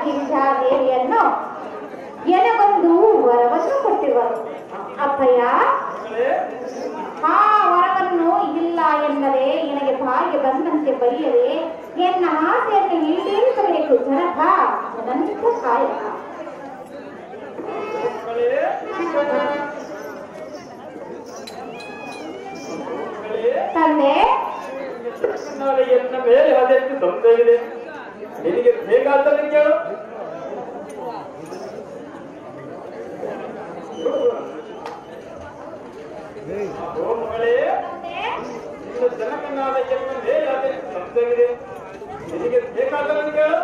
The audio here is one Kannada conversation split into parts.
ಗಿರಿಜಾ ದೇವಿಯನ್ನು ಎನಗೊಂದು ವರವನ್ನು ಕೊಟ್ಟಿರುವರು. ಅಪ್ಪಯ್ಯ, ಆ ವರವನ್ನು ಇಲ್ಲ ಎನ್ನದೆ ನಿನಗೆ ಬಾಯಿಗೆ ಬಂದಂತೆ ಬೈಯದೆ ಎನ್ನ ಆಸೆಯನ್ನು ಈಡೇರಿಸಬೇಕು ಜನಕ ನನ್ನ ಕಾಯಕ. ತಂದೆ, ಎನ್ನ ಮೇಲೆ ಅದೆಷ್ಟು ತೊಂದರೆ ಇದೆ, ನಿನಗೆ ಬೇಕಾದರೆ ಕೇಳು. ಮಗಳೇ, ನಿನ್ನ ಜನಕನಾದ ಎನ್ನ ಮೇಲೆ ಅದೆಷ್ಟು ತೊಂದರೆ ಇದೆ, ನಿನಗೆ ಬೇಕಾದರೆ ಕೇಳು.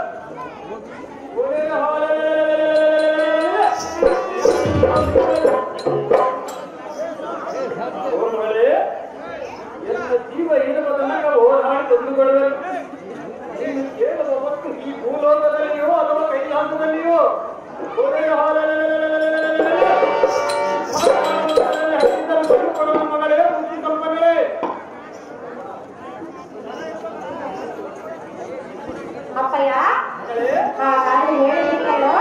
ಮಗಳೇ, ಎನ್ನ ಜೀವ ಇರುವುದನ್ನ ಹೋರಾಡಿ ತಂದುಕೊಳ್ಳಬೇಕು. ನೀನು ಕೇಳುವ ಮತ್ತು ಈ ಭೂಲೋಕದಲ್ಲಿಯೋ ಅಥವಾ ಕೈಲಾಸದಲ್ಲಿಯೋ ಮಗಳೇ, ಬುದ್ಧಿ ಕಲ್ಪನೆ. ಅಪ್ಪಯ್ಯ, ಹಾಗಾದ್ರೆ ಹೇಳಿ ಕೇಳು.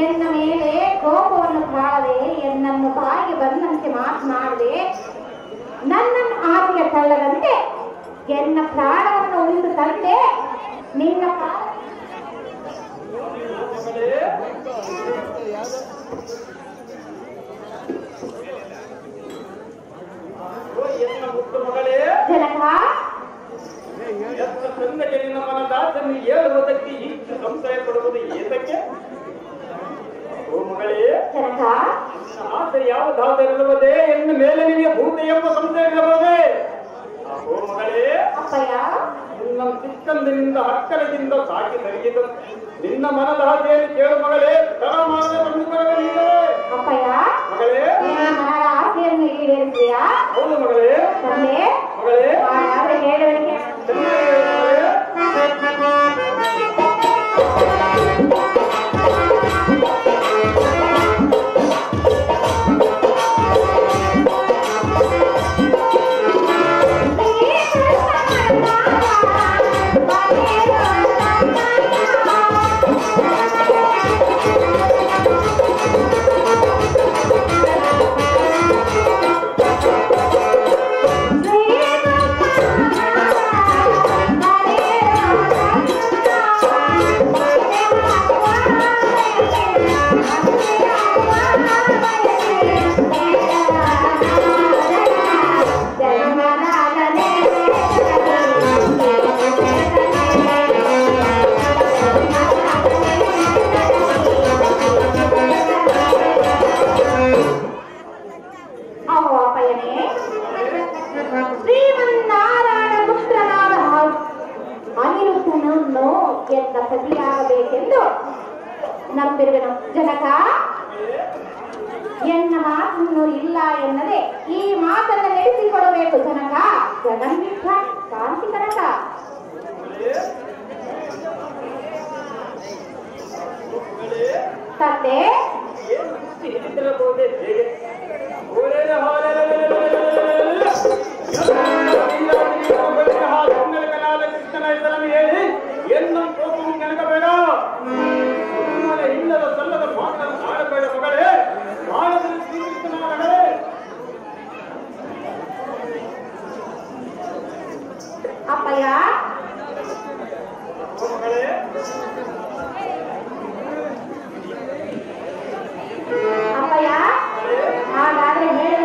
ಎನ್ನ ಮೇಲೆ ಕೋಪವನ್ನು ತಾಳದೆ ಎನ್ನನ್ನು ಬಾಯಿಗೆ ಬಂದಂತೆ ಮಾತನಾಡದೆ ನನ್ನನ್ನು ಆಕೆಗೆ ತಳ್ಳದಂತೆ ಎನ್ನ ಪ್ರಾಣವನ್ನು ಉಳಿದು ತಂದೆ ನಿನ್ನ ಜನಕ ನಿನ್ನ ಮನದಾಸನ್ನು ಹೇಳುವುದಕ್ಕೆ ಹೆಚ್ಚು ಸಂಶಯ ಪಡುವುದು ಏತಕ್ಕೆ? ಓ ಮಗಳೇ, ಜನಕ ಆಸೆ ಯಾವುದಾದರಿರುವುದೇ ಎನ್ನ ಮೇಲೆ ನಿಮಗೆ ಭೂತ ಎಂಬ ಸಂಶಯ ಇರಬಹುದೇ? ಓ ಮಗಳೇ, ಅಪ್ಪಯ್ಯ, ನಿನ್ನ ಚಿಕ್ಕಂದಿನಿಂದ ಹಕ್ಕಲದಿಂದ ಸಾಕಿ ಸರಿಯಿತು. ನಿನ್ನ ಮನದ ಹಾಗೆಯನ್ನು ಕೇಳು ಮಗಳೇ, ತರ ಮಾಡದೆ ಬಂದುಕೊಳ್ಳಲಿದೆ. ಅಪ್ಪಯ್ಯ, ಮಗಳೇ, ಮನದ ಆಸೆಯನ್ನು ಈಡೇರಿಸಿಯಾ? ಹೌದು ಮಗಳೇ. ತಂದೆ, ಮಗಳೇ, ಹಾಗಾದ್ರೆ ಹೇಳುವಳಿಕೆ ಎನ್ನ ಪತಿಯಾಗಬೇಕೆಂದು ನಂಬಿರುವೆನು. ಜನಕ, ಎನ್ನ ಮಾತನ್ನು ಇಲ್ಲ ಎನ್ನದೆ ಈ ಮಾತನ್ನು ನಡೆಸಿಕೊಡಬೇಕು ಜನಕ. ಜಗನ್ವಿಠ ಕಾಂತಿ ಕನಕ. ತಂದೆ, ಕೃಷ್ಣನ ಹೆಸರನ್ನು ಹೇಳಿ ಎನ್ನ ಕೋಪವು ಕೆಣಕಬೇಡ. ಇಲ್ಲದ ಸಲ್ಲದ ಮಾತನ್ನು ಆಡಬೇಡ ಮಗಳೇ. ಬಾಳದಲ್ಲಿ ಶ್ರೀಕೃಷ್ಣನ ಮಗಳೇ. ಅಪ್ಪಯ್ಯ, ಮಗಳೇ, ಅಪ್ಪಯ್ಯ, ಹಾಗಾದ್ರೆ ಹೇಳಿ.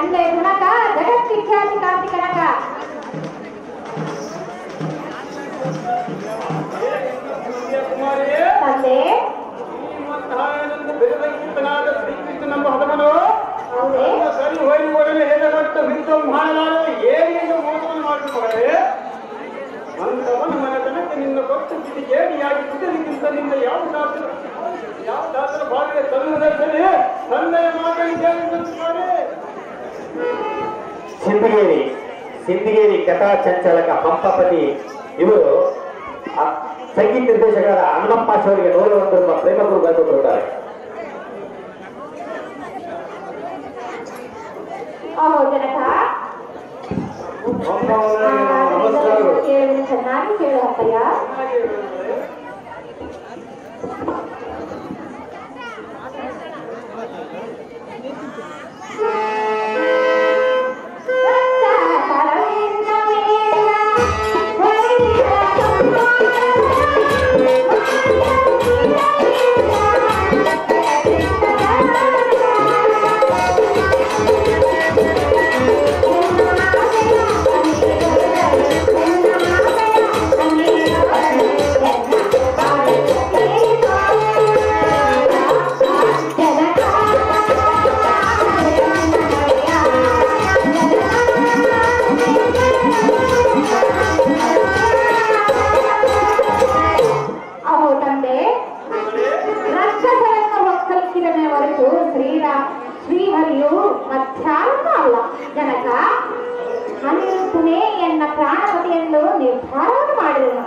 ತಂದೆ ಜನಕ ಜಗತ್ವಿಖ್ಯಾತಿ ಕಾಂತಿ ಕನಕ. ತಂದೆ ನಮ್ಮ ಹದಮನು ಹೌದೇ ಸರಿ ಹೋಗಿ ಒಡನೆ ಹೆದರಟ್ಟು ಹಿಂದೆ ಮಾಡಲಾರದೆ ಏನೇನು ಮೋಸವನ್ನು ಮಾಡಿಕೊಂಡರೆ ಅಂತವನ ಮನೆತನಕ್ಕೆ ನಿನ್ನ ಕೊಟ್ಟು ಕಿಡಿಗೇಡಿಯಾಗಿ ಕುಟಲಿಕ್ಕಿಂತ ನಿನ್ನ ಯಾವ ದಾಸರ ಬಾಗಿಗೆ ತನ್ನುವುದರಲ್ಲಿ ತಂದೆಯ ಮಾತನ್ನು ಕೇಳಿಸುತ್ತಾರೆ. ಸಿಂದಗೇರಿ ಕಥಾ ಚಂಚಲಕ ಪಂಪಪತಿ ಇವರು ಸಂಗೀತ ನಿರ್ದೇಶಕರ ಅಣ್ಣಪ್ಪಾಶ್ ಅವರಿಗೆ 101 ರೂಪಾಯಿ ಪ್ರೇಮ ಗುರುಗಳು ಕೊಟ್ಟಿದ್ದಾರೆ. ಜನಕ ನಮಸ್ಕಾರಗಳು. ಚೆನ್ನಾಗಿ ಕೇಳು ಅಪ್ಪಯ್ಯ. ಶ್ರೀಹರಿಯು ಮಧ್ಯಾಹ್ನ ಅಲ್ಲ ಜನಕ, ಅನಿರುದ್ಧನೇ ಎನ್ನ ಪ್ರಾಣಪತಿಯನ್ನು ನಿರ್ಧಾರವನ್ನು ಮಾಡಿದನು.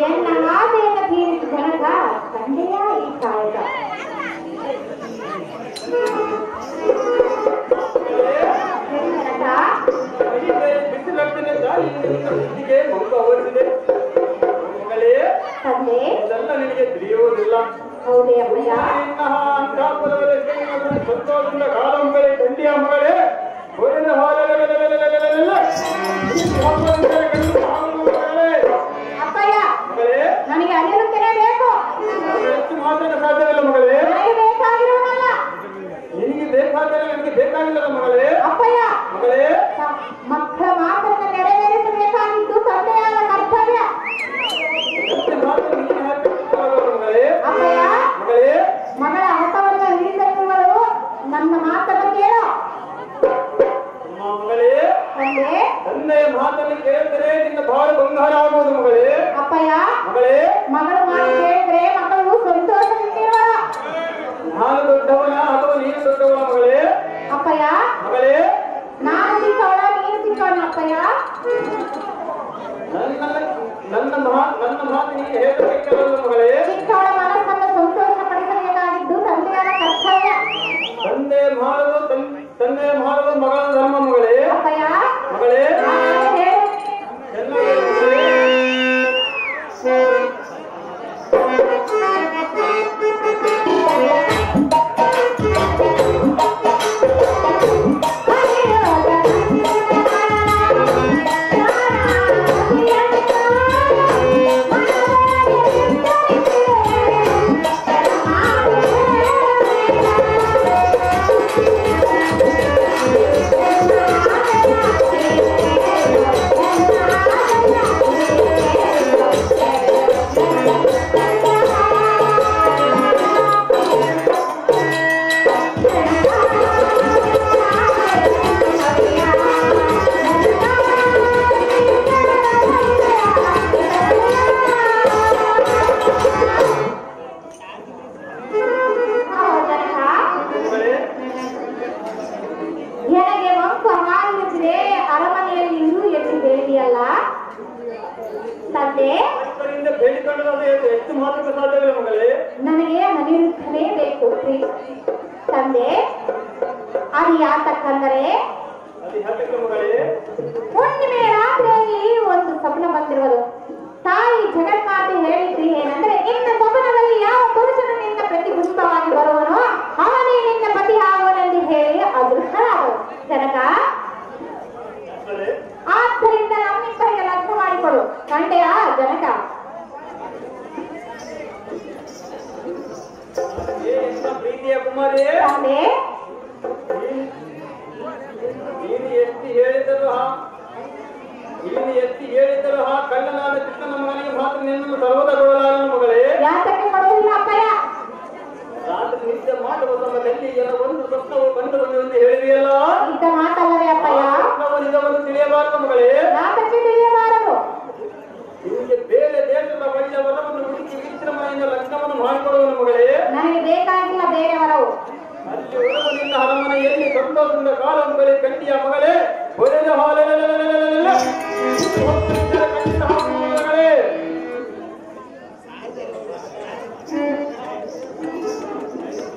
ಎನ್ನ ಆಸೆಯನ್ನು ತೀರಿಸಿ ಜನಕ ತಂದೆಯ ಈ ಕಾಯಕ. ತಂದೆ ನಿನಗೆ ತಿಳಿಯುವುದಿಲ್ಲ. ಹೌದೇ ಅಪ್ಪಯ್ಯ. ಸಂತೋಷದಿಂದ ಕಾಲಂಬಳೆ ಕಂಡಿಯ ಮಗಳೇ ಅಪ್ಪಯ್ಯ ನನಗೆ ಅನಿರುತ್ತನೇ ಬೇಕು. ಹೆಚ್ಚು ಮಾತಾಡ ಸಾಧ್ಯವಿಲ್ಲ ಮಗಳೇ. ನನಗೆ ಬೇಕಾಗಿರೋನಲ್ಲ. ನಿನಗೆ ಬೇಕಾದರೆ ನನಗೆ ಬೇಕಾಗಿಲ್ಲ ಮಗಳೇ. ಅಪ್ಪಯ್ಯ ಮಗಳೇ ಮಕ್ಕಳ ಮಾತನ್ನು ನೆರವೇರಿಸಬೇಕಾಗಿದ್ದು ತಂದೆಯಾದ ಕರ್ತವ್ಯ. ಅಪ್ಪಯ್ಯ ಮಗಳ ಹಠವನ್ನು ಹಿಡಿದಿರುವವರು ನನ್ನ ಮಾತನ್ನು ಕೇಳು. ಮಗಳೇ ತಂದೆ ತಂದೆಯ ಮಾತನ್ನು ಕೇಳಿದರೆ ನಿನ್ನ ಬಹಳ ಬಂಗಾರ ಆಗುವುದು ಮಗಳೇ. ಅಪ್ಪಯ್ಯ ಮಗಳೇ ಮಗಳು ಮಾತು ಕೇಳಿದ್ರೆ ಮಗಳು ಸಂತೋಷದಿಂದಿರುವಳ. ನಾನು ದೊಡ್ಡವನ ಅಥವಾ ನೀನು ದೊಡ್ಡವನ ಮಗಳೇ? ಅಪ್ಪಯ್ಯ ಮಗಳೇ ನಾನು ಚಿಕ್ಕವಳ ನೀನು ಚಿಕ್ಕವನ. ಅಪ್ಪಯ್ಯ ನನ್ನ ಮಾತು ನೀನು ಹೇಳಬೇಕಲ್ಲ ಮಗಳೇ. ಚಿಕ್ಕವಳ ಮನಸ್ಸನ್ನು ಸಂತೋಷಪಡಿಸಬೇಕಾಗಿದ್ದು ತಂದೆಯಾದ ಕರ್ತವ್ಯ. ತಂದೆ ಮಾಡುವುದು ಮಗಳ ಧರ್ಮ ಮಗಳೇ. ಅಪ್ಪಯ್ಯ ಮಗಳೇ ಹೇಳು. ನನಗೆ ಮಂಕು ಹಾರಿಸಿದೆ ಅರಮನೆಯಲ್ಲಿ ಇರು ಎಂದು ಹೇಳಿದೆಯಲ್ಲ ತಂದೆ. ಎಷ್ಟು ಮಾತ್ರ ಸಾಧ್ಯವಿಲ್ಲ ಮಗಳೇ. ನನಗೆ ಅನಿರುದ್ಧನೇ ಬೇಕು ತಂದೆ. ಅದು ಯಾತಕ್ಕಂದರೆ ಹುಣ್ಣಿಮೆ ರಾತ್ರಿಯಲ್ಲಿ ಒಂದು ಸ್ವಪ್ನ ಬಂದಿರುವುದು. ತಾಯಿ ಜಗನ್ಮಾತೆ ಹೇಳಿದ್ದು ಏನಂದ್ರೆ, ನಿನ್ನ ಸ್ವಪ್ನದಲ್ಲಿ ಯಾವ ಪುರುಷನು ನಿನ್ನ ಪ್ರತಿಬಿಂಬವಾಗಿ ಬರುವನೋ ಅವನೇ ನಿನ್ನ ಪತಿ ಆಗುವನೆಂದು ಹೇಳಿ ಅದೃಷ್ಟರಾದರು ಜನಕ. ಆದ್ದರಿಂದ ನಮ್ಮಿಬ್ಬರಿಗೆ ಲಗ್ನ ಮಾಡಿಕೊಡು ಕಂಡೆಯ ಜನಕ. ಪ್ರೀತಿಯ ಕುಮಾರಿ ತಂದೆ ಹೇಳಿದರು ಕಳ್ಳನಾದ ಕೃಷ್ಣನ ಮಗನಿಗೆ ಮಾತ್ರ ನಿನ್ನನ್ನು ಸರ್ವದ ಕೊಡಲಾರನು ಮಗಳೇ. ಯಾತಕ್ಕೆ ಕೊಡುವುದಿಲ್ಲ ಅಪ್ಪಯ್ಯ? ರಾತ್ರಿ ನಿದ್ದೆ ಮಾಡುವ ಸಮಯದಲ್ಲಿ ಒಂದು ಸ್ವಪ್ನವು ಕಂಡುಬಂದು ಎಂದು ಹೇಳಿದೆಯಲ್ಲ, ಇಂಥ ಮಾತಲ್ಲವೇ ಅಪ್ಪಯ್ಯ? ನಿಜವನ್ನು ತಿಳಿಯಬಾರದು ಮಗಳೇ. ಯಾತಕ್ಕೆ ತಿಳಿಯಬಾರದು? ನಿಮಗೆ ಬೇರೆ ದೇಶದ ಬಳಿಯ ವರವನ್ನು ಹುಡುಕಿ ವಿಶ್ರಮದಿಂದ ಲಗ್ನವನ್ನು ಮಾಡಿಕೊಡುವನು ಮಗಳೇ. ನನಗೆ ಬೇಕಾಗಿಲ್ಲ ಬೇರೆ ವರವು. ಅಲ್ಲಿ ಹೊರಗು ನಿನ್ನ ಅರಮನೆಯಲ್ಲಿ ಸಂತೋಷದಿಂದ ಕಾಲವನ್ನು ಬಳಿ ಕಂಡಿಯ ಮಗಳೇ. ಹೊಡೆದ ಮಗಳೇ.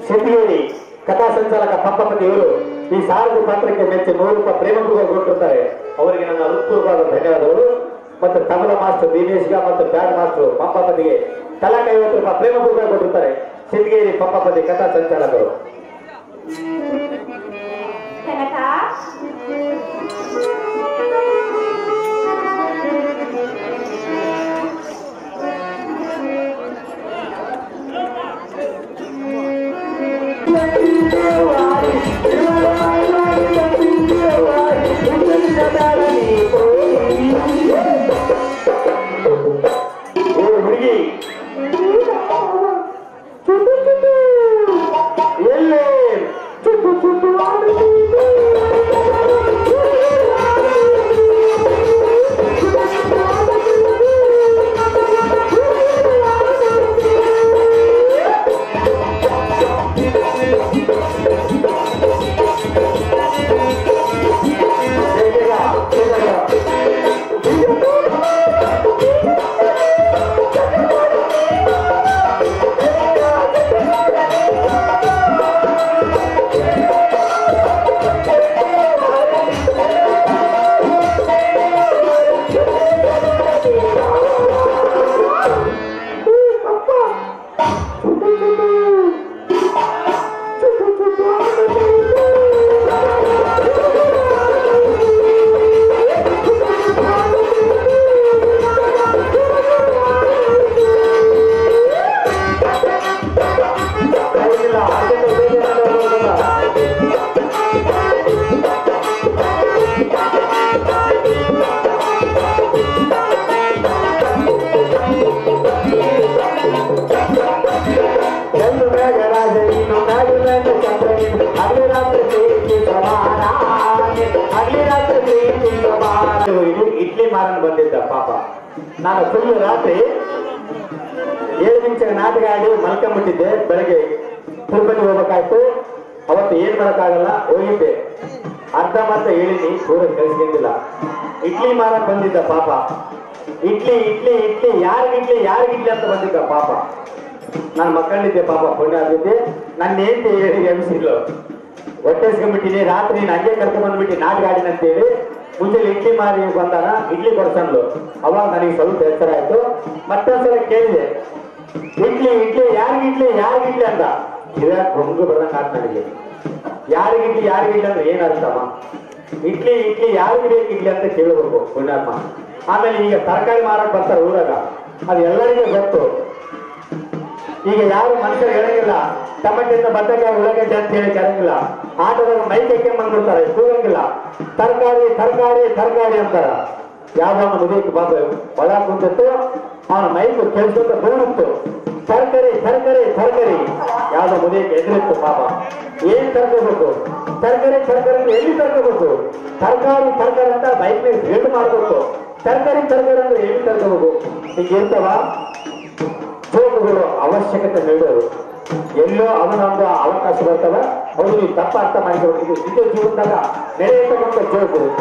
ಸಿದ್ಧಗೇರಿ ಕಥಾ ಸಂಚಾಲಕ ಪಂಪಪತಿಯವರು ಈ ಸಾರಥಿ ಪಾತ್ರಕ್ಕೆ ಮೆಚ್ಚಿ 100 ರೂಪಾಯಿ ಪ್ರೇಮಪೂರ್ವ ಕೊಟ್ಟಿರ್ತಾರೆ. ಅವರಿಗೆ ನನ್ನ ಹೃತ್ಪೂರ್ವವಾದ ಧನ್ಯವಾದಗಳು. ಮತ್ತು ತಬಲ ಮಾಸ್ಟರ್ ದಿನೇಶ್ಗ ಮತ್ತು ಬ್ಯಾಂಡ್ ಮಾಸ್ಟರ್ ಪಂಪಪತಿಗೆ ತಲಾ 50 ರೂಪಾಯಿ ಪ್ರೇಮಪೂರ್ವ ಕೊಟ್ಟಿರ್ತಾರೆ. ಸಿದ್ಧಗೇರಿ ಪಂಪಪತಿ ಕಥಾ ಸಂಚಾಲಕರು. ಹುಡುಗಿ ಎಲ್ಲೇ ಚುಟ್ಟು ಚುಟ್ಟು ಇಡ್ಲಿ ಮಾರನ್ ಬಂದಿದ್ದ ಪಾಪ. ನಾನು ಫುಲ್ ರಾತ್ರಿ 7 ನಿಮಿಷ ನಾಟಕ ಆಡಿ ಮಲ್ಕೊಂಡ್ಬಿಟ್ಟಿದ್ದೆ. ಬೆಳಗ್ಗೆ ತಿರುಪತಿ ಹೋಗ್ಬೇಕಾಯ್ತು. ಅವತ್ತು ಏನ್ ಮಾಡಕ್ಕಾಗಲ್ಲ, ಹೋಗಿದ್ದೆ. ಅರ್ಧ ಮಾತ್ರ ಹೇಳಿನಿ, ಪೂರ ಕಳಿಸ್ಕೊಂಡಿಲ್ಲ. ಇಡ್ಲಿ ಮಾರನ್ ಬಂದಿದ್ದ ಪಾಪ. ಇಡ್ಲಿ ಇಡ್ಲಿ ಇಡ್ಲಿ ಯಾರಿಗಿಡ್ಲಿ ಅಂತ ಬಂದಿದ್ದ ಪಾಪ. ನಾನು ಮಕ್ಕಳಿದ್ದೆ ಪಾಪ, ಪುಣ್ಯ ಆಗಿದ್ದೆ. ನನ್ನ ಏನ್ತಿ ಹೇಳಿ ಎಮ್ಸಿಲ್ಲ, ಹೊಟ್ಟೆಸ್ಕೊಂಡ್ಬಿಟ್ಟಿನಿ. ರಾತ್ರಿ ಹಂಗೆ ಕರ್ಕೊಂಡ್ ಬಂದ್ಬಿಟ್ಟು ನಾಟಕ ಆಡಿನ ಅಂತೇಳಿ ಮುಂಜಾನೆ ಇಡ್ಲಿ ಮಾರಿ ಬಂದಾನ, ಇಡ್ಲಿ ಕೊಡ್ಸಂದ್ಲು. ಅವಾಗ ನನಗೆ ಸ್ವಲ್ಪ ಎಚ್ಚರ ಆಯ್ತು. ಮತ್ತೊಂದ್ಸಲ ಕೇಳಿದೆ, ಇಡ್ಲಿ ಇಡ್ಲಿ ಯಾರಿಗಿಡ್ಲಿ ಅಂತ. ಇದ್ಯಾಕೆ ಬಂದು ಬರ್ದಂಗ ಆಯ್ತು ನನಗೆ. ಯಾರಿಗಿಡ್ಲಿ ಅಂದ್ರೆ ಏನ್ ಅರ್ಥಮ್ಮ? ಇಡ್ಲಿ ಯಾರಿಗೆ ಬೇಕು ಇಡ್ಲಿ ಅಂತ ಕೇಳಬೇಕು ಪುಣ್ಯಾತ್ಮ. ಆಮೇಲೆ ಈಗ ತರಕಾರಿ ಮಾರಕ್ ಬರ್ತಾರೆ ಊರಾಗ, ಅದು ಎಲ್ಲರಿಗೂ ಗೊತ್ತು. ಈಗ ಯಾರು ಮನುಷ್ಯರು ಹೇಳಂಗಿಲ್ಲ, ಟೊಮೆಟೊ ಬದನೆಕಾಯಿ ಉಳ್ಳಾಗಡ್ಡೆ ಅಂತ ಹೇಳಿ ಕರಂಗಿಲ್ಲ. ಆಟೋದಾಗ ಮೈಕ್ ಬಂದ್ಬಿಡ್ತಾರೆ, ಕೂಗಂಗಿಲ್ಲ. ತರಕಾರಿ ಅಂತಾರ. ಯಾವ್ದೋ ಮುದುಕಿ ಬಂದು ಒಳ ಕುಂತಿತ್ತು, ಅವನ ಮೈಕ್ ಕೆಲ್ಸದ ಬೀಳುತ್ತು. ತರಕಾರಿ ಯಾವ್ದೋ ಮುದುಕಿ ಎದುರಿತ್ತು ಪಾಪ. ಏನ್ ತರ್ಕೋಬೇಕು? ತರಕಾರಿ ಎಲ್ಲಿ ತರ್ಕೋಬೇಕು? ತರಕಾರಿ ಅಂತ ಬೈಕ್ ಮೇಲೆ ಹೇಳು ಮಾಡ್ಬೇಕು. ತರಕಾರಿ ಅಂದ್ರೆ ಎಲ್ಲಿ ತರ್ಕೋಬೇಕು? ಈಗ ಇರ್ತವ ಜೋಕುಗಳು ಅವಶ್ಯಕತೆ ನೀಡೋರು. ಎಲ್ಲೋ ಅವನೊಂದು ಅವಕಾಶ ಬರ್ತವ, ಅವರು ನೀವು ತಪ್ಪ ಅರ್ಥ ಮಾಡಿಕೊಡ್ತೀವಿ. ನಿಜ ಜೀವನದಾಗ ನಡೆಯತಕ್ಕಂಥ ಜೋಕುಗಳು.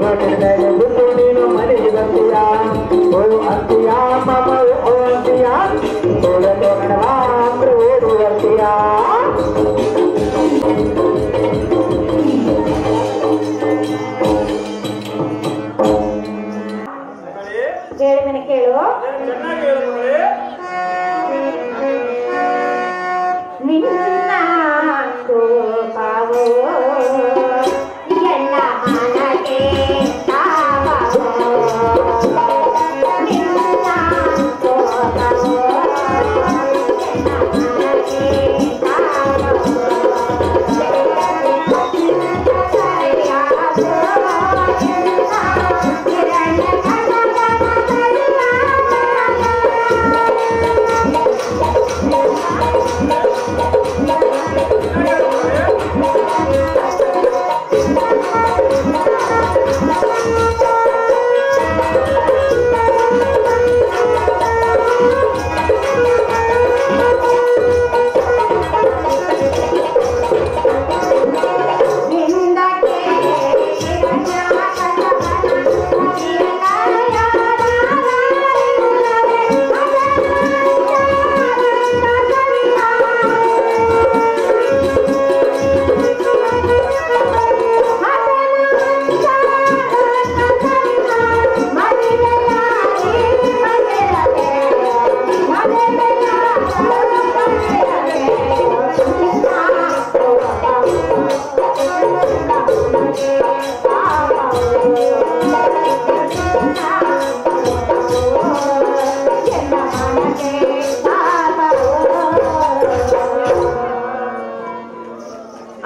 ಬಿಟ್ಟು ನೀನು ಮನೆಗೆ ಬರ್ತೀಯಾ ಓ ಅಂತೀಯಾ ಪಾಪ ಓ ಅಂತೀಯಾ ಓಡಲು ಗಣವಾ ಅಂದ್ರೆ ಓಡಿ ಬರ್ತೀಯಾ ಹೇಳಿದನೆ ಕೇಳು. ಚೆನ್ನಾಗಿ ಹೇಳು ಮಗಳೇ. ನಿನ್ನ ಕೋಪವೋ ಎಲ್ಲ ಮನಗೆ ತಾಪವೋ ನಿನ್ನ ಕೋಪವೋ ಎಲ್ಲ ಮನಗೆ ತಾಪವೋ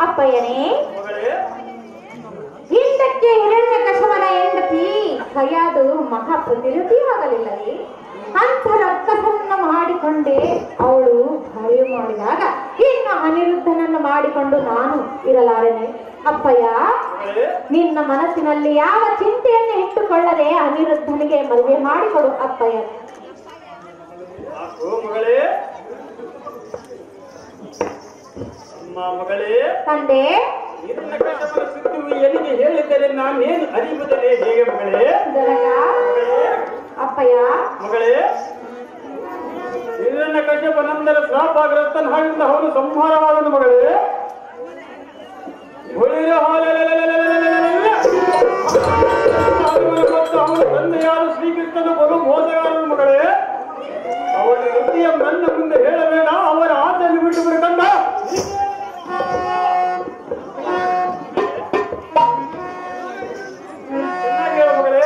ಅಪ್ಪಯ್ಯನೇ, ಹಿಂದಕ್ಕೆ ಹಿರಣ್ಯಕಶವನ ಹೆಂಡತಿ ಕೈಯಾದು ಮಹಾಪ್ರತಿರೂಪಿ ಆಗಲಿಲ್ಲವೇ? ಅಂತ ರಕ್ಕಸನ್ನ ಮಾಡಿಕೊಂಡೆ ಅವಳು ಭಯ ಮಾಡಿದಾಗ ಇನ್ನು ಅನಿರುದ್ಧನನ್ನು ಮಾಡಿಕೊಂಡು ನಾನು ಇರಲಾರೆನೆ. ಅಪ್ಪಯ್ಯ, ನಿನ್ನ ಮನಸ್ಸಿನಲ್ಲಿ ಯಾವ ಚಿಂತೆಯನ್ನು ಇಟ್ಟುಕೊಳ್ಳದೆ ಅನಿರುದ್ಧನಿಗೆ ಮದುವೆ ಮಾಡಿಕೊಡು ಅಪ್ಪಯ್ಯ. ಮಗಳೇ, ತಂದೆ, ಇದನ್ನ ಕಷ್ಟಪಡ ಸುದ್ದಿ ಎಲ್ಲಿಗೆ ಹೇಳಿದ್ದರೆ ನಾನೇನು ಅರಿಯುವುದರೇ ಹೇಗೆ ಮಗಳೇ? ಅಪ್ಪಯ್ಯ ಮಗಳೇ, ಇದನ್ನ ಕಶ್ಯಪ ನಂತರ ಶ್ರಾಪಾಗ್ರಸ್ತನ ಹಾಗಿಂದ ಅವನು ಸಂಹಾರವಾದನು ಮಗಳೇ. ಮತ್ತು ಅವನ ತಂದೆಯಾದ ಶ್ರೀಕೃಷ್ಣನು ಬಲು ಮೋಸಗಾರನು ಮಗಳೇ. ಅವನ ವೃತ್ತಿಯ ನನ್ನ ಮುಂದೆ ಹೇಳಬೇಡ, ಅವರ ಆಸೆಯನ್ನು ಬಿಟ್ಟು ಬಿಡಕಂಡ. ಚೆನ್ನಾಗಿ ಹೇಳ ಮಗಳೇ.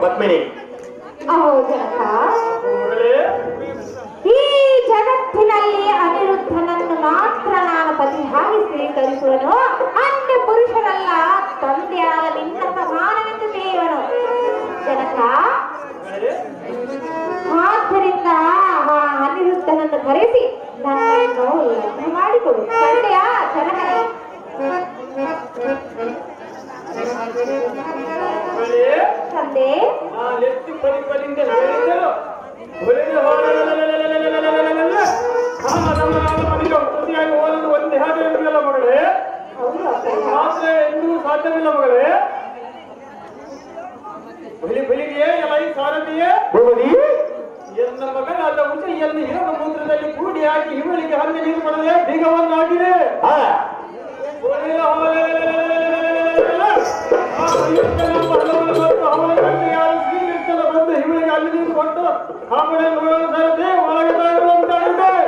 ಪದ್ಮಿನಿ, ಈ ಜಗತ್ತಿನಲ್ಲಿ ಅನಿರುದ್ಧನನ್ನು ಮಾತ್ರ ನಾನು ಪತಿಯಾಗಿ ಸ್ವೀಕರಿಸುವನು. ಅನ್ಯ ಪುರುಷರಲ್ಲ, ತಂದೆಯಾದ ನಿನ್ನ ಸಮಾನವೆಂದು ದೇವನು ಜನಕ. ಆದ್ದರಿಂದ ಆ ಅನಿರುದ್ಧನನ್ನು ಕರೆಸಿ ನನ್ನನ್ನು ಲಗ್ನ ಮಾಡಿಕೊಡು ತಂದೆಯ ಜನಕನೇ. ತಂದೆ, ಒಂದೇ ಹಾಗೆ ಇರಲಿಲ್ಲ ಮಗಳೇ. ಮಾತ್ರ ಎಂದೂ ಸಾಧ್ಯವಿಲ್ಲ ಮಗಳೇ. ಬೆಳಿಗ್ಗೆ ಎಲ್ಲ ಸಾರಥಿಯೇ ಎನ್ನ ಮಗನಾದ ಉಸೆಯನ್ನು ಹಿರಣ ಮೂತ್ರದಲ್ಲಿ ಕೂಡಿ ಹಾಕಿ ಇವಳಿಗೆ ಹಣ್ಣು ನೀರು ಮಾಡಲೇ ಬೀಗವನ್ನಾಗಿದೆ.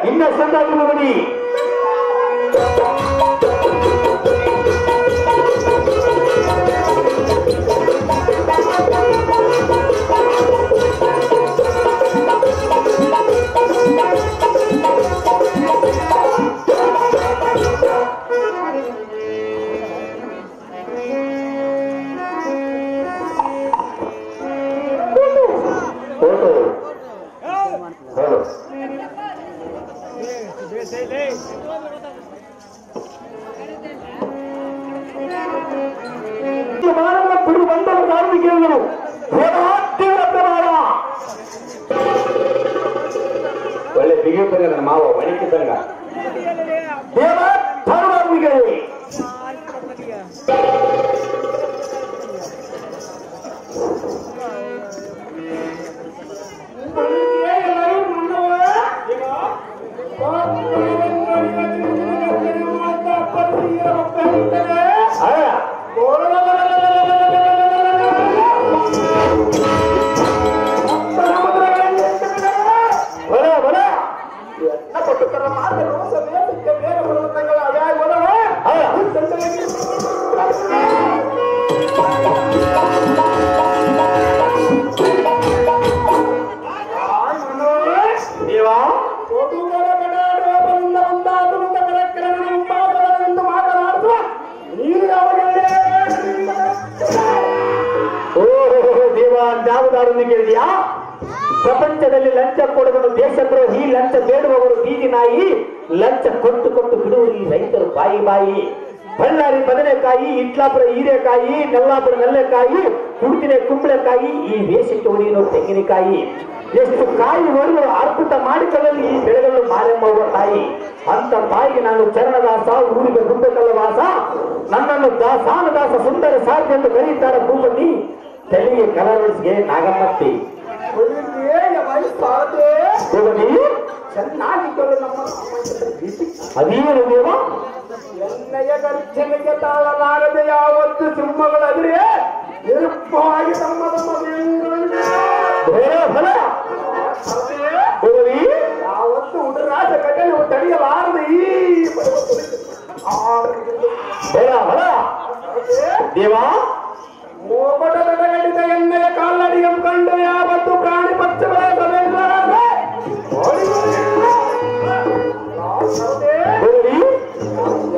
ಇನ್ನಷ್ಟೊಂದಾಗಿ ಬಿಡು ಬಂದವ ಕಾರ್ಮಿಕರು ತೀವ್ರ ಪ್ರಮಾಣ ಒಳ್ಳೆ ಬಿಗಿಪದ ನನ್ನ ಮಾವ ಒಣಕಿದ್ದಂಗ ದೇವ ಕಾರ್ಮಿಕರೇ ಕೇಳಿದ್ಯಾ ಪ್ರಪಂಚದಲ್ಲಿ ಲಂಚ ಕೊಡುವುದು ದೇಶದ್ರೋಹಿ ಲಂಚ ಬೇಡುವವರು ಬೀದಿ ನಾಯಿ ಲಂಚ ಕೊಟ್ಟು ಕೊಟ್ಟು ಬಿಡುವರಿ ರೈತರು ಬಾಯಿ ಬಾಯಿ ಬಳ್ಳಾರಿ ಬದನೆಕಾಯಿ ಇಟ್ಲಾಪುರ ಹೀರೆಕಾಯಿ ನೆಲ್ಲಾಪುರ ನೆಲ್ಲೆಕಾಯಿ ಕುಡಿತಿನ ಕುಂಬಳಕಾಯಿ ಈ ದೇಶಕ್ಕೆ ಉಳಿಯುವ ತೆಂಗಿನಕಾಯಿ ಎಷ್ಟು ಕಾಯಿ ಹೊಡೆದು ಅರ್ಪಿತ ಮಾಡಿಕೊಳ್ಳಲು ಈ ಬೆಳೆಗಳು ಮಾರಮ್ಮವ್ವ ತಾಯಿ ಅಂತ ತಾಯಿಗೆ ನಾನು ಚರಣದಾಸ ಊರಿಗೆ ಗುಡ್ಡಕಲ್ಲ ವಾಸ ನನ್ನನ್ನು ದಾಸಾನದಾಸ ಸುಂದರ ಸಾಧ್ಯ ಎಂದು ಕರೆಯುತ್ತಾರೆ ಭೂಪತಿ ತೆಲಿಗೆ ಕಲರ್ಸ್ಗೆ ನಾಗಮ್ಮತ್ತಿ ಚೆನ್ನಾಗಿದ್ದರು ನಮ್ಮ ಅದೇನು ದೇವ ಎಣ್ಣೆಯ ಗರ್ಜನೆಗೆ ತಾಳಲಾಗದೆ ಯಾವತ್ತು ಸಿಂಹಗಳಾದ್ರೆ ನಿರುಪವಾಗಿ ತಮ್ಮ ಯಾವತ್ತು ಉಡರಾಜ ಘಟನೆ ತಡೆಯಲಾರದೆ ಈ ದೇವ ಮೋಪಟ ತಡೆಗಟ್ಟಿದ ಎಣ್ಣೆಯ ಕಾಲ್ನಡಿಯನ್ನು ಕಂಡು ಯಾವತ್ತು ಪ್ರಾಣಿ ಪಕ್ಷಗಳ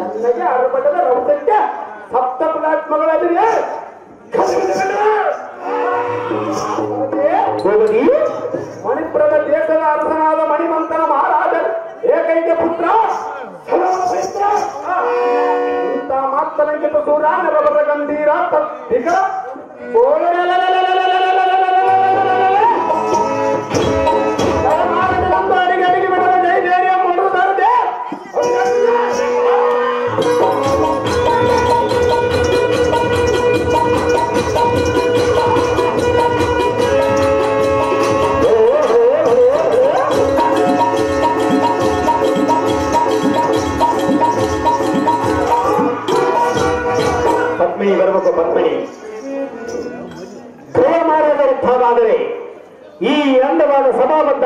ಎಣ್ಣೆಗೆ ಅರಪಟದ ರೌತಕ್ಕೆ ಸಪ್ತ ಪ್ಲಾಟ್ಮಗಳಾದ್ರೆ ಮಣಿಪುರದ ದೇಶದ ಅರಸನಾದ ಮಣಿಮಂತನ ಮಹಾರಾಜ ಏಕೈಕ ಪುತ್ರ ಇಂಥ ಮಾತನಂಕಿತ ಸೂರ್ಯನರವರ ಗಂಭೀರ ತಪ್ಪಿಗ ಅಡಿಗೆ ಬಿಡದ ಜೈ ಧೈರ್ಯ ಮಾಡುವುದಾರದೆ ಪದ್ಮಿನಿ ಬರಬೇಕು ಪದ್ಮಿನಿ ಗೃಹ ಮಾರಾದರೆ ಈ ಅಂದವಾದ ಸಭಾಬದ್ಧ